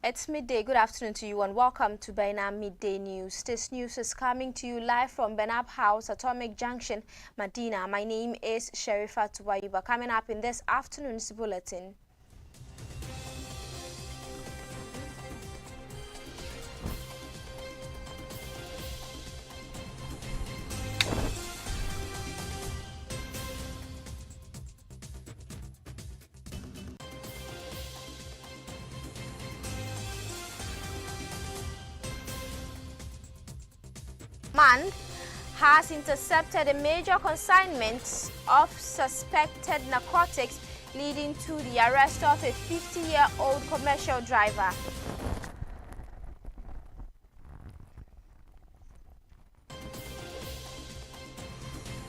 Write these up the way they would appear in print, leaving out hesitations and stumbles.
It's midday. Good afternoon to you and welcome to Baina Midday News. This news is coming to you live from Benab House, Atomic Junction, Medina. My name is Sherifa Tuwayuba. Coming up in this afternoon's bulletin. Man has intercepted a major consignment of suspected narcotics, leading to the arrest of a 50-year-old commercial driver.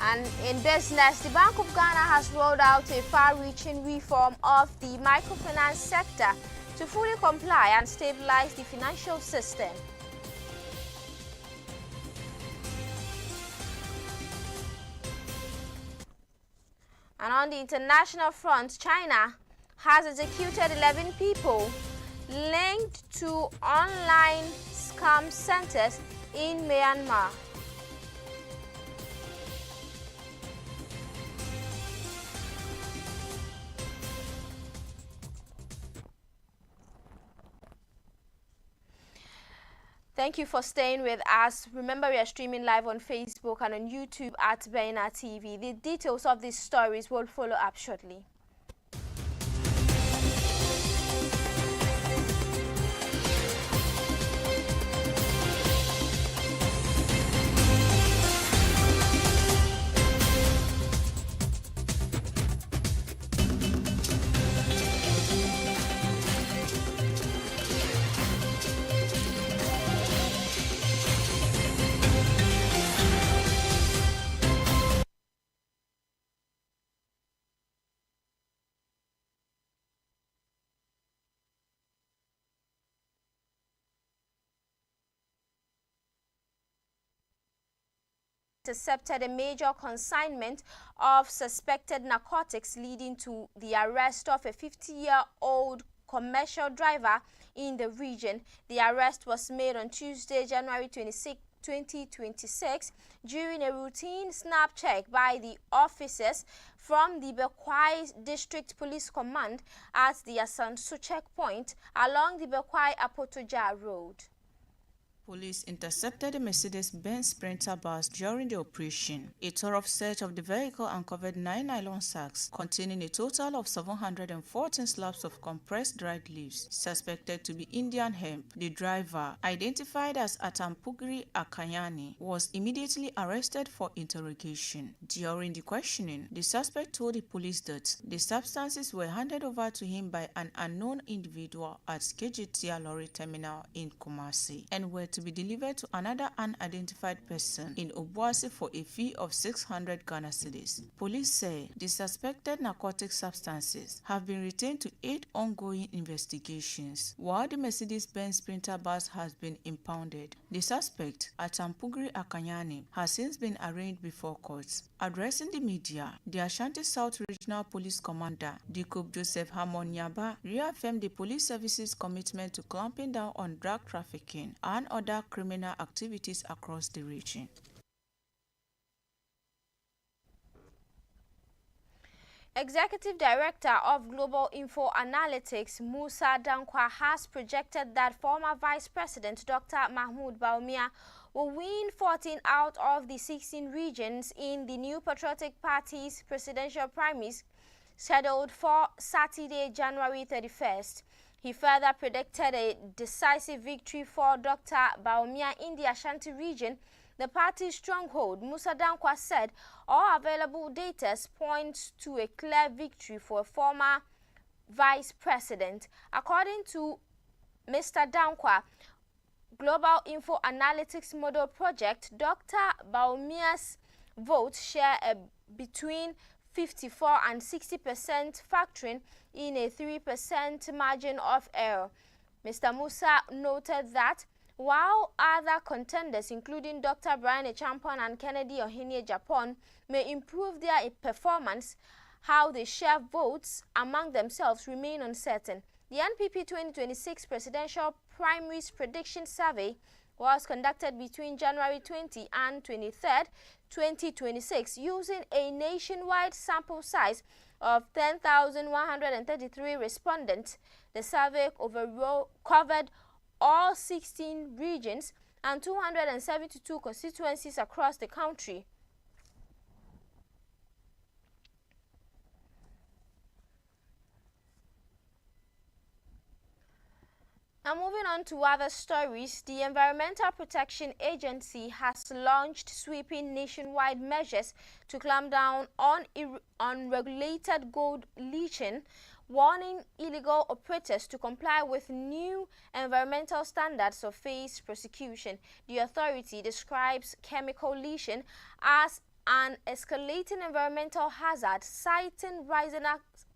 And in business, the Bank of Ghana has rolled out a far-reaching reform of the microfinance sector to fully comply and stabilize the financial system. And on the international front, China has executed 11 people linked to online scam centers in Myanmar. Thank you for staying with us. Remember, we are streaming live on Facebook and on YouTube at Baina TV. The details of these stories will follow up shortly. Intercepted a major consignment of suspected narcotics, leading to the arrest of a 50-year-old commercial driver in the region. The arrest was made on Tuesday, January 26, 2026, during a routine snap check by the officers from the Bekwai District Police Command at the Asanso checkpoint along the Bekwai-Apotoja Road. Police intercepted a Mercedes-Benz Sprinter bus during the operation. A thorough search of the vehicle uncovered 9 nylon sacks containing a total of 714 slabs of compressed dried leaves, suspected to be Indian hemp. The driver, identified as Atampugri Akanyani, was immediately arrested for interrogation. During the questioning, the suspect told the police that the substances were handed over to him by an unknown individual at KGTR Lorry Terminal in Kumasi and were to be delivered to another unidentified person in Obuasi for a fee of 600 Ghana cedis. Police say the suspected narcotic substances have been retained to aid ongoing investigations, while the Mercedes-Benz Sprinter bus has been impounded. The suspect, Atampugri Akanyani, has since been arraigned before courts. Addressing the media, the Ashanti South Regional Police Commander, Dikob Joseph Hamonyaba, reaffirmed the police service's commitment to clamping down on drug trafficking and other criminal activities across the region. Executive Director of Global Info Analytics, Musa Dankwa, has projected that former Vice President Dr. Mahmoud Bawumia will win 14 out of the 16 regions in the New Patriotic Party's presidential primaries scheduled for Saturday, January 31st. He further predicted a decisive victory for Dr. Bawumia in the Ashanti region, the party's stronghold. Musa Dankwa said all available data points to a clear victory for a former vice president. According to Mr. Dankwa, Global Info Analytics Model Project, Dr. Bawumia's votes share between 54 and 60%, factoring in a 3% margin of error. Mr. Musa noted that while other contenders, including Dr. Brian Echampon and Kennedy Ohinie Japan, may improve their performance, how they share votes among themselves remain uncertain. The NPP 2026 Presidential Primaries Prediction Survey was conducted between January 20 and 23rd, 2026, using a nationwide sample size of 10,133 respondents. The survey overall covered all 16 regions and 272 constituencies across the country. Now moving on to other stories, the Environmental Protection Agency has launched sweeping nationwide measures to clamp down on unregulated gold leaching, warning illegal operators to comply with new environmental standards or face prosecution. The authority describes chemical leaching as an escalating environmental hazard, citing rising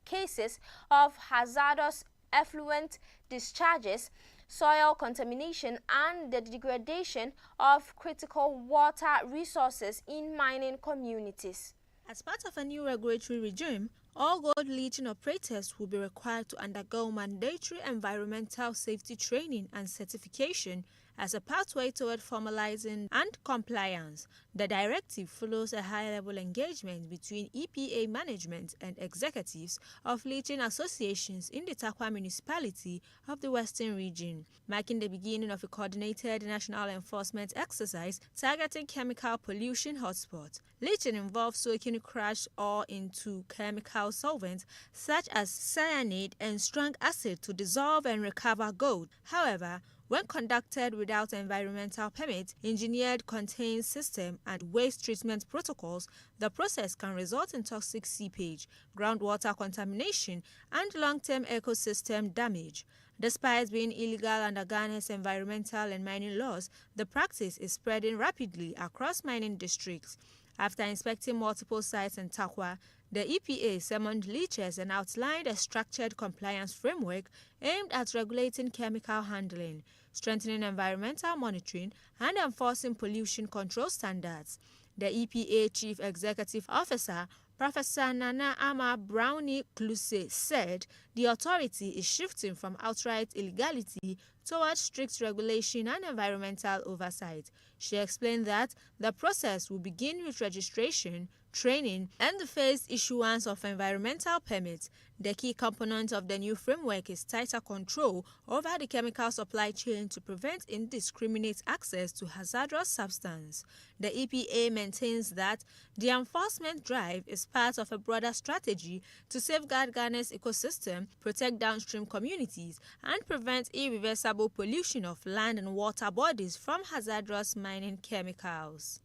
cases of hazardous effluent discharges, soil contamination, and the degradation of critical water resources in mining communities. As part of a new regulatory regime, all gold leaching operators will be required to undergo mandatory environmental safety training and certification as a pathway toward formalizing and compliance. The directive follows a high-level engagement between EPA management and executives of leaching associations in the Tarkwa municipality of the Western region, marking the beginning of a coordinated national enforcement exercise targeting chemical pollution hotspots. Leaching involves soaking crushed ore into chemical solvents such as cyanide and strong acid to dissolve and recover gold. However, when conducted without environmental permit, engineered contained system, and waste treatment protocols, the process can result in toxic seepage, groundwater contamination, and long-term ecosystem damage. Despite being illegal under Ghana's environmental and mining laws, the practice is spreading rapidly across mining districts. After inspecting multiple sites in Tarkwa, the EPA summoned leachers and outlined a structured compliance framework aimed at regulating chemical handling, strengthening environmental monitoring, and enforcing pollution control standards. The EPA Chief Executive Officer, Professor Nana Ama Brownie Kluse, said the authority is shifting from outright illegality towards strict regulation and environmental oversight. She explained that the process will begin with registration, training, and the phased issuance of environmental permits. The key component of the new framework is tighter control over the chemical supply chain to prevent indiscriminate access to hazardous substances. The EPA maintains that the enforcement drive is part of a broader strategy to safeguard Ghana's ecosystem, protect downstream communities, and prevent irreversible pollution of land and water bodies from hazardous mining chemicals.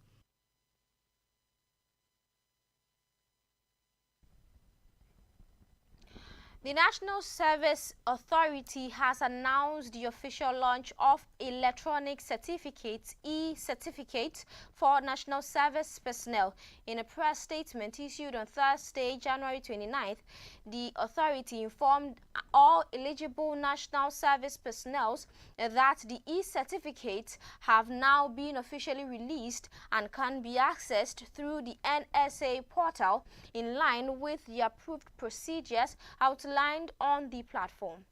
The National Service Authority has announced the official launch of electronic certificates, e-certificates, for national service personnel. In a press statement issued on Thursday, January 29th, the authority informed all eligible national service personnel that the e-certificates have now been officially released and can be accessed through the NSA portal in line with the approved procedures outlined on the platform.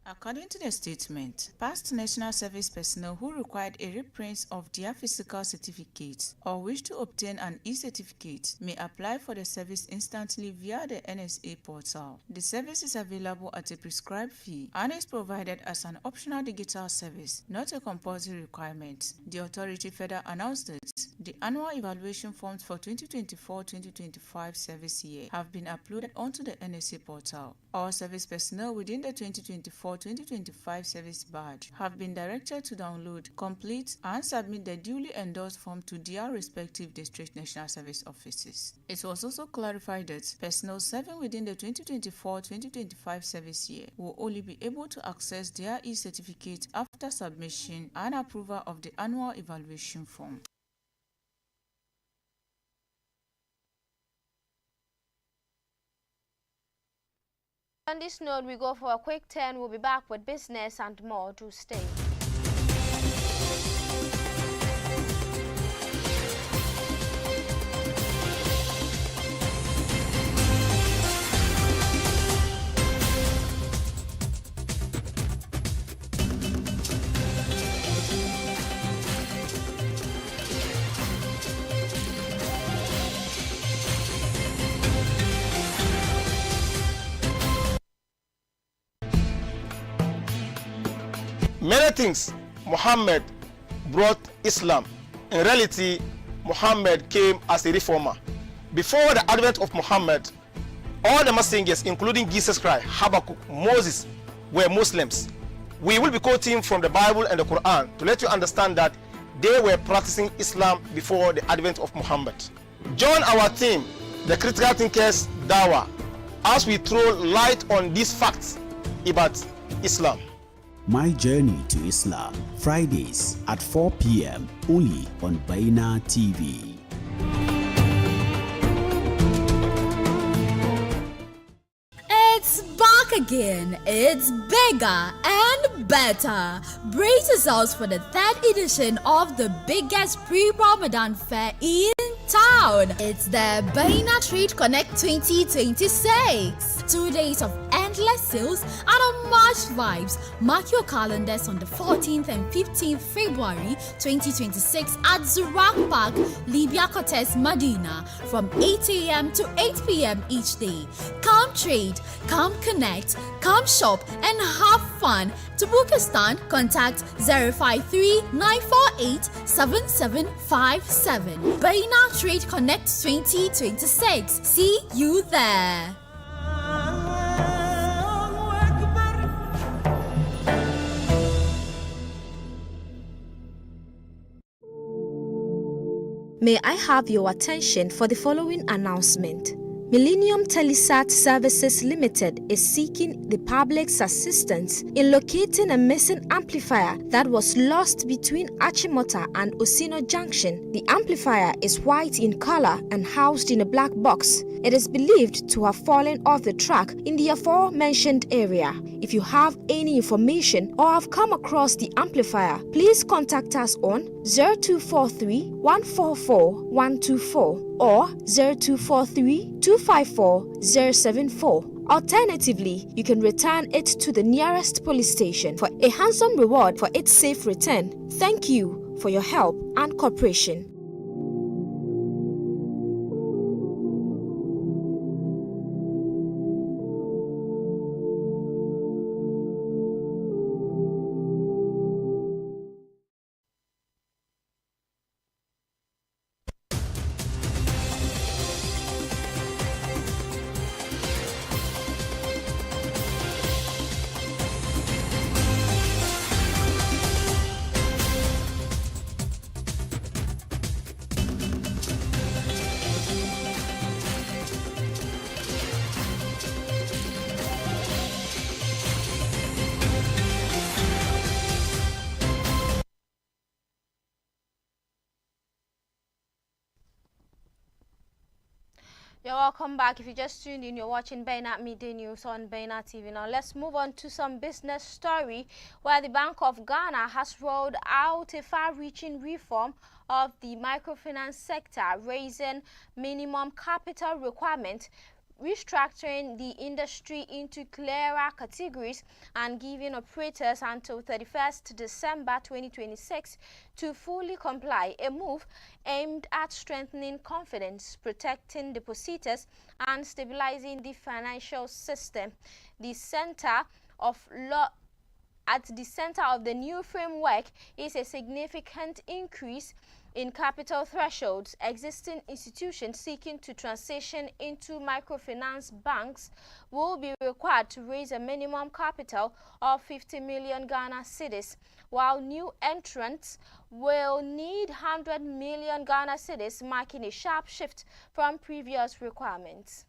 According to the statement, past national service personnel who required a reprint of their physical certificates or wish to obtain an e-certificate may apply for the service instantly via the NSA portal. The service is available at a prescribed fee and is provided as an optional digital service, not a compulsory requirement. The authority further announced that the annual evaluation forms for 2024-2025 service year have been uploaded onto the NSA portal. All service personnel within the 2024-2025 service badge have been directed to download, complete, and submit the duly endorsed form to their respective district national service offices. It was also clarified that personnel serving within the 2024-2025 service year will only be able to access their e-certificate after submission and approval of the annual evaluation form. On this note, we go for a quick turn. We'll be back with business and more. Do stay. Many things Muhammad brought Islam. In reality, Muhammad came as a reformer. Before the advent of Muhammad, all the messengers, including Jesus Christ, Habakkuk, Moses, were Muslims. We will be quoting from the Bible and the Quran to let you understand that they were practicing Islam before the advent of Muhammad. Join our team, the Critical Thinkers Dawah, as we throw light on these facts about Islam. My Journey to Islam, Fridays at 4 p.m. only on Baina TV. It's back again. It's bigger and better. Brace yourselves for the third edition of the biggest pre-Ramadan fair in town. It's the Baina Trade Connect 2026. 2 days of endless sales and unmatched vibes. Mark your calendars on the 14th and 15th February 2026 at Zurak Park, Libya Cortez, Medina from 8 a.m. to 8 p.m. each day. Come trade, come connect, come shop and have fun. To book a stand, contact 053-948-7757. Baina Trade Connect 2026. See you there. May I have your attention for the following announcement. Millennium Telesat Services Limited is seeking the public's assistance in locating a missing amplifier that was lost between Achimota and Osino Junction. The amplifier is white in color and housed in a black box. It is believed to have fallen off the track in the aforementioned area. If you have any information or have come across the amplifier, please contact us on 0243 144 124 or 0243 254 074. Alternatively, you can return it to the nearest police station for a handsome reward for its safe return. Thank you for your help and cooperation. You're welcome back. If you just tuned in, you're watching Baina Midday News on Baina TV. Now let's move on to some business story where the Bank of Ghana has rolled out a far-reaching reform of the microfinance sector, raising minimum capital requirement, restructuring the industry into clearer categories and giving operators until 31st December 2026 to fully comply, a move aimed at strengthening confidence, protecting depositors and stabilizing the financial system. At the center of the new framework is a significant increase in capital thresholds. Existing institutions seeking to transition into microfinance banks will be required to raise a minimum capital of 50 million Ghana cedis, while new entrants will need 100 million Ghana cedis, marking a sharp shift from previous requirements.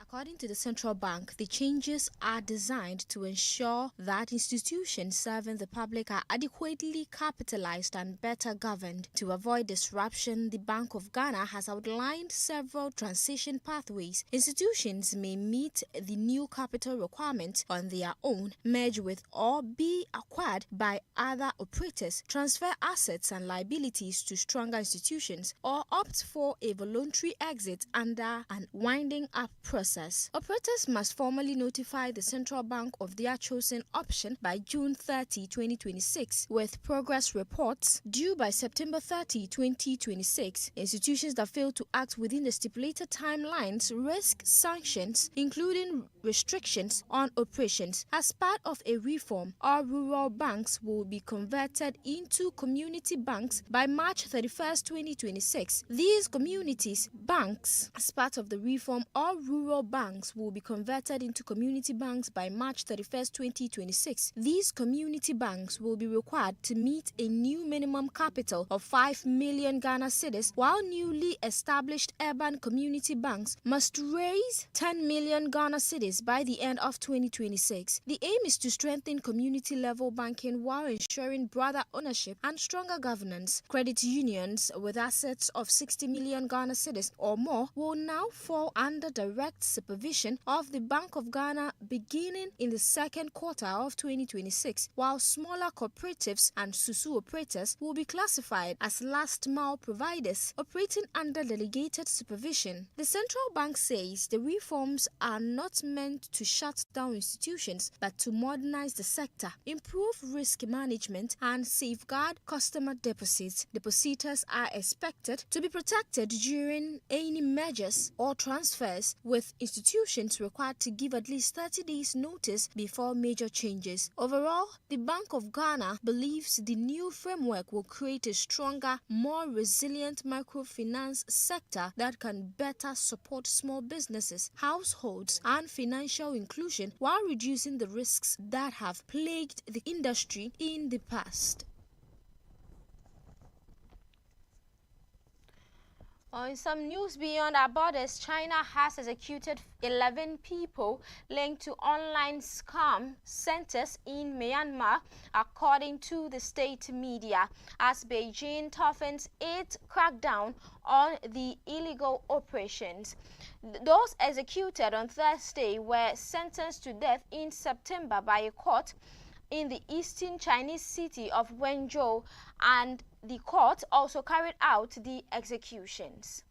According to the central bank, the changes are designed to ensure that institutions serving the public are adequately capitalized and better governed. To avoid disruption, the Bank of Ghana has outlined several transition pathways. Institutions may meet the new capital requirements on their own, merge with or be acquired by other operators, transfer assets and liabilities to stronger institutions, or opt for a voluntary exit under an winding up process. Operators must formally notify the central bank of their chosen option by June 30, 2026, with progress reports due by September 30, 2026. Institutions that fail to act within the stipulated timelines risk sanctions, including restrictions on operations. As part of a reform, all rural banks will be converted into community banks by March 31st, 2026. These communities banks, as part of the reform, all rural banks will be converted into community banks by March 31st, 2026. These community banks will be required to meet a new minimum capital of 5 million Ghana cedis, while newly established urban community banks must raise 10 million Ghana cedis by the end of 2026. The aim is to strengthen community-level banking while ensuring broader ownership and stronger governance. Credit unions with assets of 60 million Ghana cedis or more will now fall under direct supervision of the Bank of Ghana beginning in the second quarter of 2026, while smaller cooperatives and susu operators will be classified as last-mile providers operating under delegated supervision. The central bank says the reforms are not meant to shut down institutions but to modernize the sector, improve risk management, and safeguard customer deposits. Depositors are expected to be protected during any mergers or transfers, with institutions required to give at least 30 days notice before major changes. Overall, the Bank of Ghana believes the new framework will create a stronger, more resilient microfinance sector that can better support small businesses, households, and financial inclusion while reducing the risks that have plagued the industry in the past. In some news beyond our borders, China has executed 11 people linked to online scam centers in Myanmar, according to the state media, as Beijing toughens its crackdown on the illegal operations. Those executed on Thursday were sentenced to death in September by a court in the eastern Chinese city of Wenzhou, and the court also carried out the executions.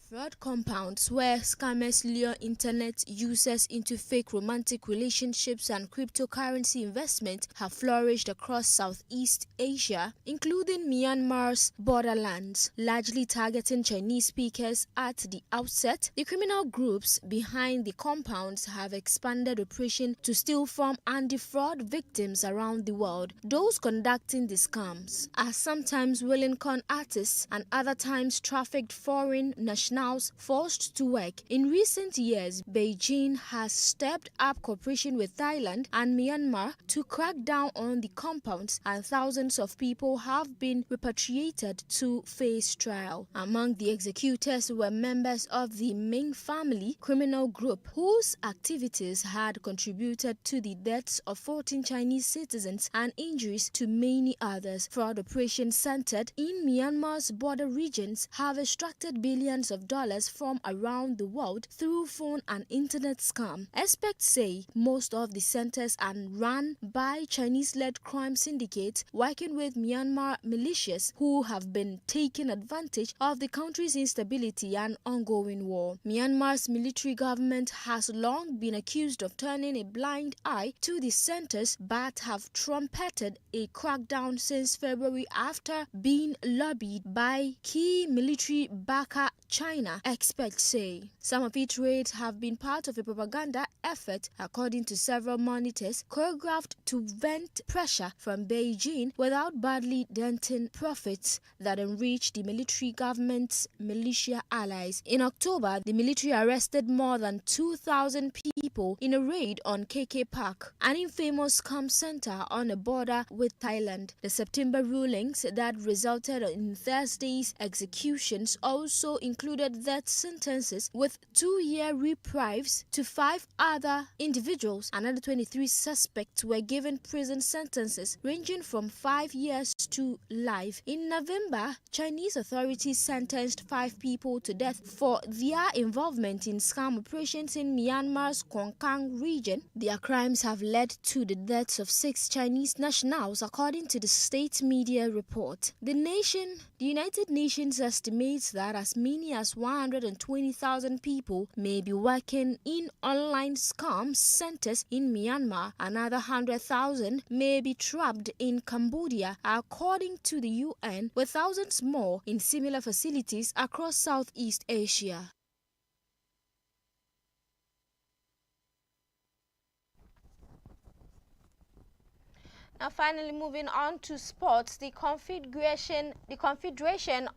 Fraud compounds where scammers lure internet users into fake romantic relationships and cryptocurrency investment have flourished across Southeast Asia, including Myanmar's borderlands, largely targeting Chinese speakers at the outset. The criminal groups behind the compounds have expanded operation to steal from and defraud victims around the world. Those conducting the scams are sometimes willing con artists and other times trafficked foreign nationals forced to work. In recent years, Beijing has stepped up cooperation with Thailand and Myanmar to crack down on the compounds, and thousands of people have been repatriated to face trial. Among the executors were members of the Ming family criminal group, whose activities had contributed to the deaths of 14 Chinese citizens and injuries to many others. Fraud operations centered in Myanmar's border regions have extracted billions of dollars from around the world through phone and internet scam. Experts say most of the centers are run by Chinese-led crime syndicates working with Myanmar militias who have been taking advantage of the country's instability and ongoing war. Myanmar's military government has long been accused of turning a blind eye to the centers but have trumpeted a crackdown since February after being lobbied by key military backer China, experts say. Some of its raids have been part of a propaganda effort, according to several monitors, choreographed to vent pressure from Beijing without badly denting profits that enrich the military government's militia allies. In October, the military arrested more than 2,000 people in a raid on KK Park, an infamous scam center on the border with Thailand. The September rulings that resulted in Thursday's executions also included death sentences with 2-year reprieves to 5 other individuals. Another 23 suspects were given prison sentences ranging from 5 years to life. In November, Chinese authorities sentenced 5 people to death for their involvement in scam operations in Myanmar's Konkan region. Their crimes have led to the deaths of 6 Chinese nationals, according to the state media report. The United Nations estimates that as many as 120,000 people may be working in online scam centers in Myanmar. Another 100,000 may be trapped in Cambodia, according to the UN, with thousands more in similar facilities across Southeast Asia. And finally, moving on to sports, the Confederation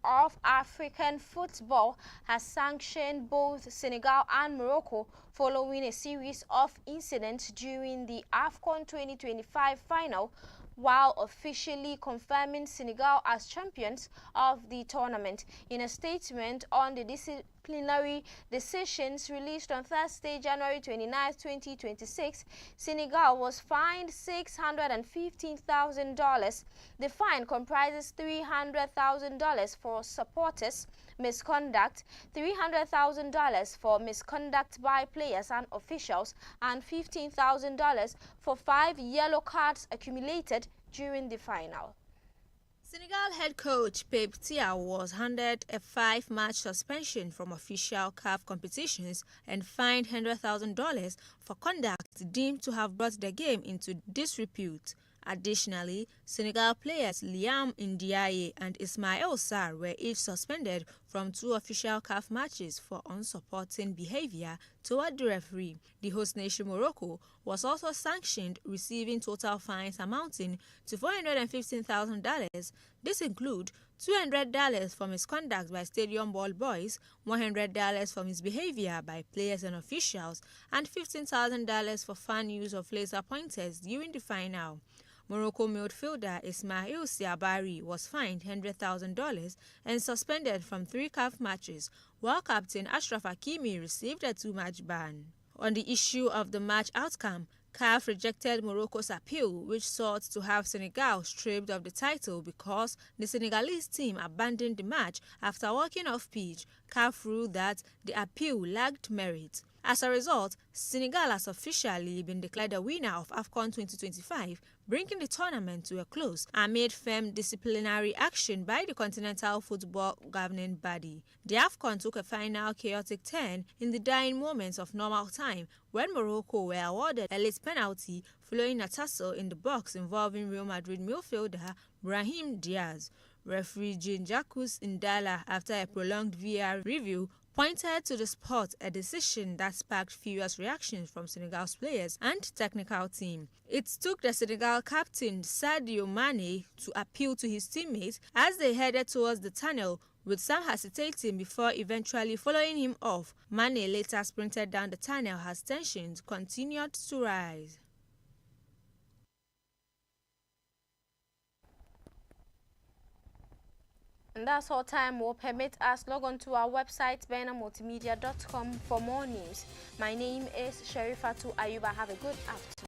of African Football has sanctioned both Senegal and Morocco following a series of incidents during the AFCON 2025 final, while officially confirming Senegal as champions of the tournament. In a statement on the disciplinary decisions released on Thursday, January 29, 2026, Senegal was fined $615,000. The fine comprises $300,000 for supporters' misconduct, $300,000 for misconduct by players and officials, and $15,000 for 5 yellow cards accumulated during the final. Senegal head coach Pape Thiaw was handed a 5-match suspension from official CAF competitions and fined $100,000 for conduct deemed to have brought the game into disrepute. Additionally, Senegal players Liam Ndiaye and Ismail Sarr were each suspended from 2 official CAF matches for unsupporting behavior toward the referee. The host nation Morocco was also sanctioned, receiving total fines amounting to $415,000. This includes $200 for misconduct by stadium ball boys, $100 for misbehavior by players and officials, and $15,000 for fan use of laser pointers during the final. Morocco midfielder Ismail Siabari was fined $100,000 and suspended from 3 CAF matches, while captain Ashraf Hakimi received a 2-match ban. On the issue of the match outcome, CAF rejected Morocco's appeal, which sought to have Senegal stripped of the title because the Senegalese team abandoned the match after walking off pitch. CAF ruled that the appeal lacked merit. As a result, Senegal has officially been declared the winner of AFCON 2025, bringing the tournament to a close amid firm disciplinary action by the Continental Football Governing Body. The AFCON took a final chaotic turn in the dying moments of normal time when Morocco were awarded a late penalty following a tussle in the box involving Real Madrid midfielder Brahim Diaz. Referee Jean-Jacques Ndala, after a prolonged VAR review, pointed to the spot, a decision that sparked furious reactions from Senegal's players and technical team. It took the Senegal captain Sadio Mane to appeal to his teammates as they headed towards the tunnel, with some hesitating before eventually following him off. Mane later sprinted down the tunnel as tensions continued to rise. And that's all time will permit us. Log on to our website, benamultimedia.com, for more news. My name is Sherifatu Ayuba. Have a good afternoon.